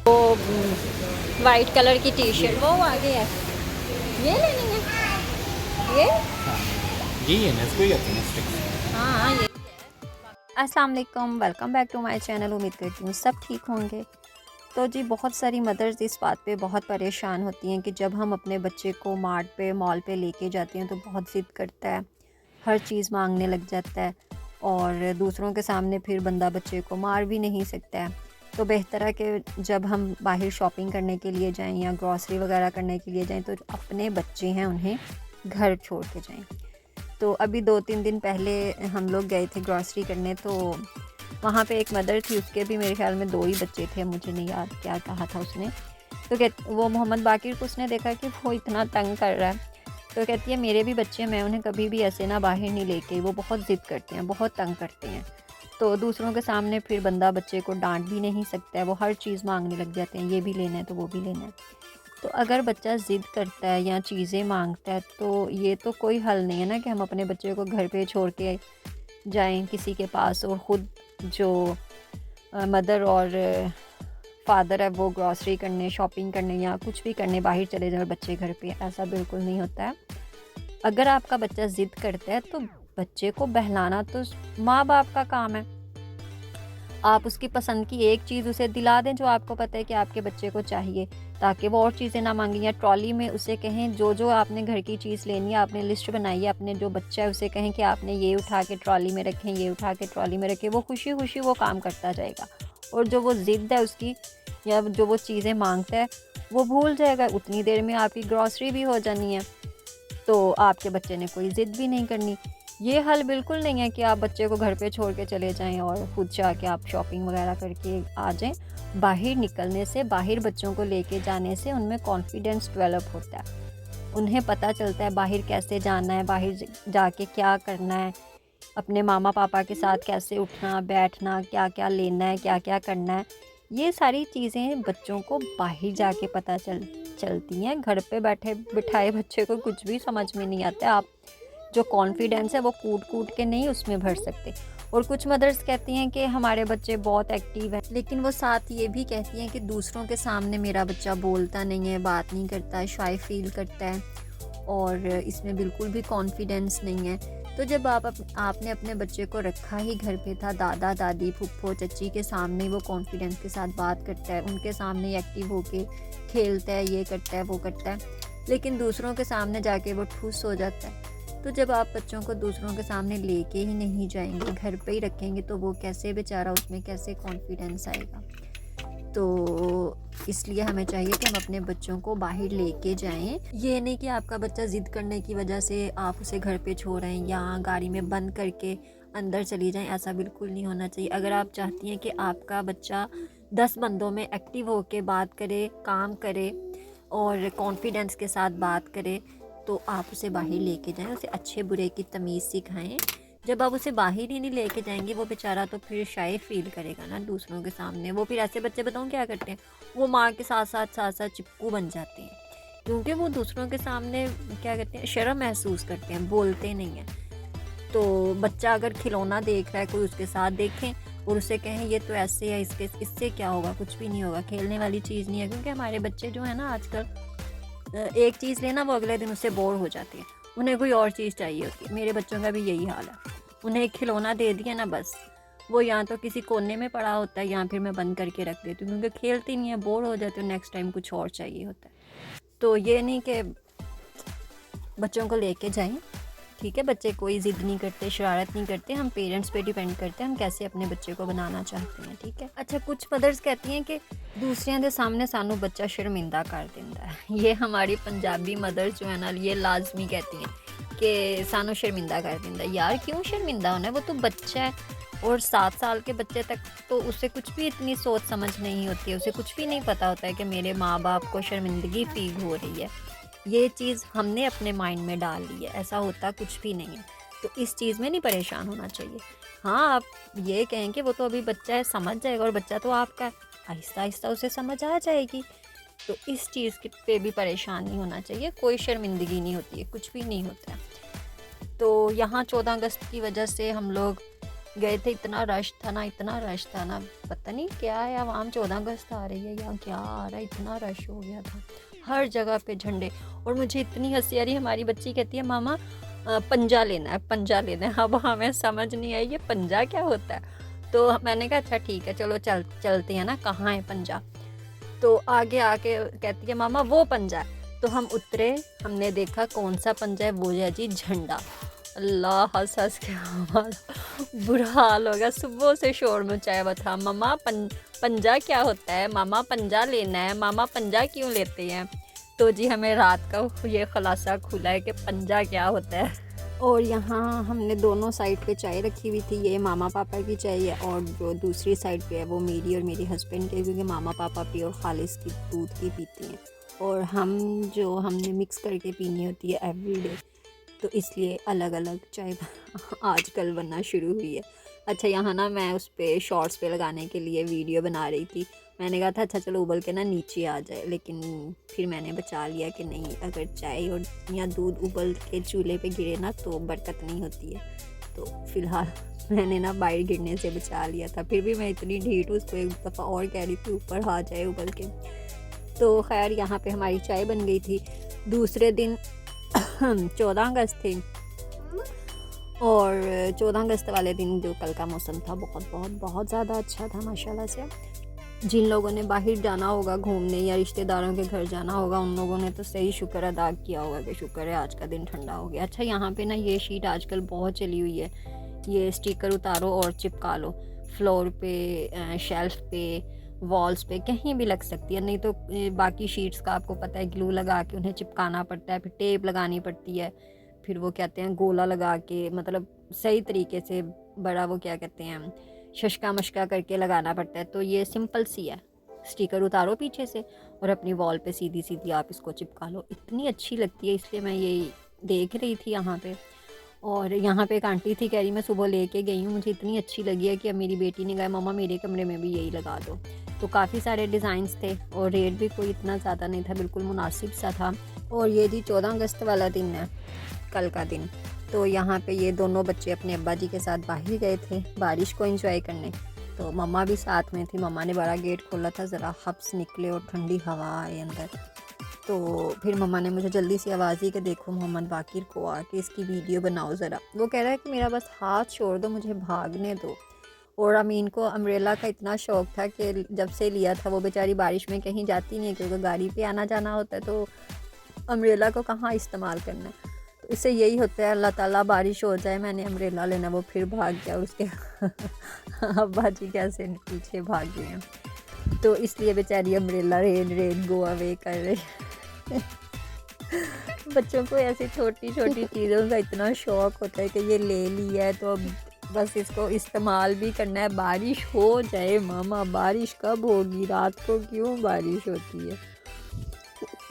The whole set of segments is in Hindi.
वो वाइट कलर की टी शर्ट वो आगे है, ये लेनी है ये। यही है ना, इसको ही कहते हैं स्टिक्स। हाँ ये। अस्सलाम वालेकुम, welcome back to my channel. उम्मीद करती हूँ सब ठीक होंगे। तो जी बहुत सारी मदर्स इस बात पे बहुत परेशान होती हैं कि जब हम अपने बच्चे को मार्ट पे मॉल पे लेके जाते हैं तो बहुत ज़िद करता है, हर चीज़ मांगने लग जाता है और दूसरों के सामने फिर बंदा बच्चे को मार भी नहीं सकता है। तो बेहतर है कि जब हम बाहर शॉपिंग करने के लिए जाएं या ग्रॉसरी वगैरह करने के लिए जाएं तो अपने बच्चे हैं उन्हें घर छोड़ के जाएं। तो अभी 2-3 दिन पहले हम लोग गए थे ग्रॉसरी करने, तो वहाँ पे एक मदर थी, उसके भी मेरे ख्याल में 2 ही बच्चे थे, मुझे नहीं याद क्या कहा था उसने। तो वो मोहम्मद बाकिर को उसने देखा कि वो इतना तंग कर रहा है, तो कहती है मेरे भी बच्चे, मैं उन्हें कभी भी ऐसे ना बाहर नहीं लेके, वो बहुत ज़िद करते हैं, बहुत तंग करते हैं। तो दूसरों के सामने फिर बंदा बच्चे को डांट भी नहीं सकता है, वो हर चीज़ मांगने लग जाते हैं, ये भी लेना है तो वो भी लेना है। तो अगर बच्चा ज़िद करता है या चीज़ें मांगता है तो ये तो कोई हल नहीं है ना कि हम अपने बच्चे को घर पे छोड़ के जाएं किसी के पास और ख़ुद जो मदर और फादर है वो ग्रॉसरी करने, शॉपिंग करने या कुछ भी करने बाहर चले जाए और बच्चे घर पे। ऐसा बिल्कुल नहीं होता है। अगर आपका बच्चा ज़िद करता है तो बच्चे को बहलाना तो माँ बाप का काम है। आप उसकी पसंद की एक चीज़ उसे दिला दें जो आपको पता है कि आपके बच्चे को चाहिए, ताकि वो और चीज़ें ना मांगे, या ट्रॉली में उसे कहें जो जो आपने घर की चीज़ लेनी है आपने लिस्ट बनाई है, अपने जो बच्चा है उसे कहें कि आपने ये उठा के ट्रॉली में रखें, ये उठा के ट्रॉली में रखें, वो खुशी खुशी वो काम करता जाएगा और जो वो ज़िद है उसकी या जो वो चीज़ें मांगता है वो भूल जाएगा। उतनी देर में आपकी ग्रॉसरी भी हो जानी है, तो आपके बच्चे ने कोई ज़िद भी नहीं करनी। ये हल बिल्कुल नहीं है कि आप बच्चे को घर पे छोड़ के चले जाएं और खुद जाके आप शॉपिंग वगैरह करके आ जाएं। बाहर निकलने से, बाहर बच्चों को लेके जाने से उनमें कॉन्फिडेंस डेवलप होता है, उन्हें पता चलता है बाहर कैसे जाना है, बाहर जाके क्या करना है, अपने मामा पापा के साथ कैसे उठना बैठना, क्या क्या लेना है, क्या क्या करना है। ये सारी चीज़ें बच्चों को बाहर जाके पता चलती हैं। घर पे बैठे बिठाए बच्चे को कुछ भी समझ में नहीं आता। आप जो कॉन्फिडेंस है वो कूट कूट के नहीं उसमें भर सकते। और कुछ मदर्स कहती हैं कि हमारे बच्चे बहुत एक्टिव हैं, लेकिन वो साथ ये भी कहती हैं कि दूसरों के सामने मेरा बच्चा बोलता नहीं है, बात नहीं करता है, शाय फील करता है और इसमें बिल्कुल भी कॉन्फिडेंस नहीं है। तो जब आपने अपने बच्चे को रखा ही घर पे था, दादा दादी फुप्पो चच्ची के सामने वो कॉन्फिडेंस के साथ बात करता है, उनके सामने एक्टिव होके खेलता है, ये करता है वो करता है, लेकिन दूसरों के सामने जाके वो ठुस हो जाता है। तो जब आप बच्चों को दूसरों के सामने लेके ही नहीं जाएंगे, घर पे ही रखेंगे, तो वो कैसे बेचारा, उसमें कैसे कॉन्फिडेंस आएगा। तो इसलिए हमें चाहिए कि हम अपने बच्चों को बाहर लेके जाएं। ये नहीं कि आपका बच्चा ज़िद करने की वजह से आप उसे घर पे छोड़ रहे हैं या गाड़ी में बंद करके अंदर चली जाएं, ऐसा बिल्कुल नहीं होना चाहिए। अगर आप चाहती हैं कि आपका बच्चा 10 बंदों में एक्टिव होके बात करे, काम करे और कॉन्फिडेंस के साथ बात करे, तो आप उसे बाहर लेके जाएं, उसे अच्छे बुरे की तमीज़ सिखाएं। जब आप उसे बाहर ही नहीं लेके जाएंगे, वो बेचारा तो फिर शायद फील करेगा ना दूसरों के सामने। वो फिर ऐसे बच्चे बताऊँ क्या करते हैं, वो माँ के साथ साथ चिपकू बन जाते हैं, क्योंकि वो दूसरों के सामने क्या करते हैं, शर्म महसूस करते हैं, बोलते नहीं हैं। तो बच्चा अगर खिलौना देख रहा है, कोई उसके साथ देखें और उसे कहें ये तो ऐसे है, इससे क्या होगा, कुछ भी नहीं होगा, खेलने वाली चीज़ नहीं है। क्योंकि हमारे बच्चे जो है ना आजकल एक चीज़ लेना वो अगले दिन उससे बोर हो जाती है, उन्हें कोई और चीज़ चाहिए होती है। मेरे बच्चों का भी यही हाल है, उन्हें एक खिलौना दे दिया ना बस, वो या तो किसी कोने में पड़ा होता है या फिर मैं बंद करके रख देती हूँ, क्योंकि खेलती नहीं है, बोर हो जाती हूँ, नेक्स्ट टाइम कुछ और चाहिए होता है। तो ये नहीं कि बच्चों को लेके जाएं, ठीक है, बच्चे कोई ज़िद नहीं करते, शरारत नहीं करते, हम पेरेंट्स पे डिपेंड करते हैं हम कैसे अपने बच्चे को बनाना चाहते हैं, ठीक है। अच्छा, कुछ मदर्स कहती हैं कि दूसरियां के सामने सानू बच्चा शर्मिंदा कर देता है। ये हमारी पंजाबी मदर्स जो है ना, ये लाजमी कहती हैं कि सानू शर्मिंदा कर देता है। यार क्यों शर्मिंदा होना है, वो तो बच्चा है और 7 साल के बच्चे तक तो उसे कुछ भी इतनी सोच समझ नहीं होती है, उसे कुछ भी नहीं पता होता है कि मेरे माँ बाप को शर्मिंदगी फील हो रही है। ये चीज़ हमने अपने माइंड में डाल ली है, ऐसा होता कुछ भी नहीं है। तो इस चीज़ में नहीं परेशान होना चाहिए। हाँ, आप ये कहें कि वो तो अभी बच्चा है, समझ जाएगा, और बच्चा तो आपका है, आहिस्ता आहिस्ता उसे समझ आ जाएगी। तो इस चीज़ के पे भी परेशान नहीं होना चाहिए, कोई शर्मिंदगी नहीं होती है, कुछ भी नहीं होता है। तो यहाँ 14 अगस्त की वजह से हम लोग गए थे, इतना रश था ना, इतना रश था ना, पता नहीं क्या है आवाम 14 अगस्त आ रही है या क्या आ रहा है, इतना रश हो गया था हर जगह पे झंडे। और मुझे इतनी हंसी आ रही, हमारी बच्ची कहती है मामा पंजा लेना है, पंजा लेना है। अब हमें समझ नहीं आई ये पंजा क्या होता है, तो मैंने कहा अच्छा ठीक है चलो चलते हैं ना, कहाँ है पंजा। तो आगे आके कहती है मामा वो पंजा है। तो हम उतरे, हमने देखा कौन सा पंजा है, वो है जी झंडा। अल्लाह, हंस हंस के हमारा बुरा हाल हो गया, सुबह से शोर मचाया हुआ था, मामा पंजा क्या होता है, मामा पंजा लेना है, मामा पंजा क्यों लेते हैं। तो जी हमें रात का ये खुलासा खुला है कि पंजा क्या होता है। और यहाँ हमने दोनों साइड पे चाय रखी हुई थी, ये मामा पापा की चाय है और जो दूसरी साइड पे है वो मेरी और मेरे हस्बैंड की, क्योंकि मामा पापा प्योर खालिस की दूध की पीती हैं और हमने मिक्स करके पीनी होती है एवरीडे, तो इसलिए अलग अलग चाय आजकल बनना शुरू हुई है। अच्छा यहाँ ना मैं उस पर शॉर्ट्स पे लगाने के लिए वीडियो बना रही थी, मैंने कहा था अच्छा चलो उबल के ना नीचे आ जाए, लेकिन फिर मैंने बचा लिया कि नहीं, अगर चाय और या दूध उबल के चूल्हे पे गिरे ना तो बरकत नहीं होती है, तो फ़िलहाल मैंने ना बाहर गिरने से बचा लिया था। फिर भी मैं इतनी ढीठ उसको एक दफ़ा और कह रही थी ऊपर आ जाए उबल के। तो खैर यहाँ पे हमारी चाय बन गई थी। दूसरे दिन 14 अगस्त थी और 14 अगस्त वाले दिन जो कल का मौसम था बहुत बहुत बहुत ज़्यादा अच्छा था माशाल्लाह से। जिन लोगों ने बाहर जाना होगा घूमने या रिश्तेदारों के घर जाना होगा, उन लोगों ने तो सही शुक्र अदा किया होगा कि शुक्र है आज का दिन ठंडा हो गया। अच्छा यहाँ पे ना ये शीट आजकल बहुत चली हुई है, ये स्टिकर उतारो और चिपका लो, फ्लोर पे, शेल्फ पे, वॉल्स पे, कहीं भी लग सकती है। नहीं तो बाकी शीट्स का आपको पता है ग्लू लगा के उन्हें चिपकाना पड़ता है, फिर टेप लगानी पड़ती है, फिर वो कहते हैं गोला लगा के, मतलब सही तरीके से बड़ा वो क्या कहते हैं शशका मशका करके लगाना पड़ता है। तो ये सिंपल सी है, स्टिकर उतारो पीछे से और अपनी वॉल पे सीधी सीधी आप इसको चिपका लो, इतनी अच्छी लगती है, इसलिए मैं ये देख रही थी यहाँ पे। और यहाँ पे एक आंटी थी, कह रही मैं सुबह लेके गई हूँ, मुझे इतनी अच्छी लगी है कि अब मेरी बेटी ने कहा मम्मा मेरे कमरे में भी यही लगा दो। तो काफ़ी सारे डिज़ाइंस थे और रेट भी कोई इतना ज़्यादा नहीं था, बिल्कुल मुनासिब सा था। और ये जी 14 अगस्त वाला दिन है, कल का दिन। तो यहाँ पे ये दोनों बच्चे अपने अब्बा जी के साथ बाहर गए थे बारिश को एंजॉय करने, तो मम्मा भी साथ में थी। मम्मा ने बड़ा गेट खोला था, ज़रा हब्स निकले और ठंडी हवा आए अंदर। तो फिर मम्मा ने मुझे जल्दी सी आवाज़ दी कि देखो मोहम्मद बाकिर को आके इसकी वीडियो बनाओ ज़रा। वो कह रहा है कि मेरा बस हाथ छोड़ दो, मुझे भागने दो। और अमीन को अम्ब्रेला का इतना शौक़ था कि जब से लिया था, वो बेचारी बारिश में कहीं जाती नहीं है क्योंकि गाड़ी पे आना जाना होता है, तो अम्ब्रेला को कहाँ इस्तेमाल करना है। तो इससे यही होता है अल्लाह ताला बारिश हो जाए मैंने अम्ब्रेला लेना, वो फिर भाग गया, उसके अब्बा जी कैसे पीछे भाग गए हैं। तो इसलिए बेचारी अम्ब्रेला रेन गो अवे कर रही। बच्चों को ऐसी छोटी छोटी चीज़ों का इतना शौक़ होता है कि ये ले लिया है तो अब बस इसको इस्तेमाल भी करना है। बारिश हो जाए मामा, बारिश कब होगी, रात को क्यों बारिश होती है।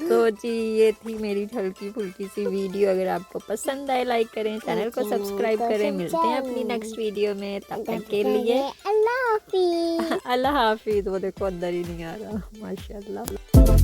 तो जी ये थी मेरी हल्की फुल्की सी वीडियो, अगर आपको पसंद आए लाइक करें, चैनल को सब्सक्राइब करें। मिलते हैं अपनी नेक्स्ट वीडियो में, तब तक के लिए अल्लाह हाफिज़। अल्लाह हाफिज़। वो देखो अंदर ही नहीं आ रहा, माशाल्लाह।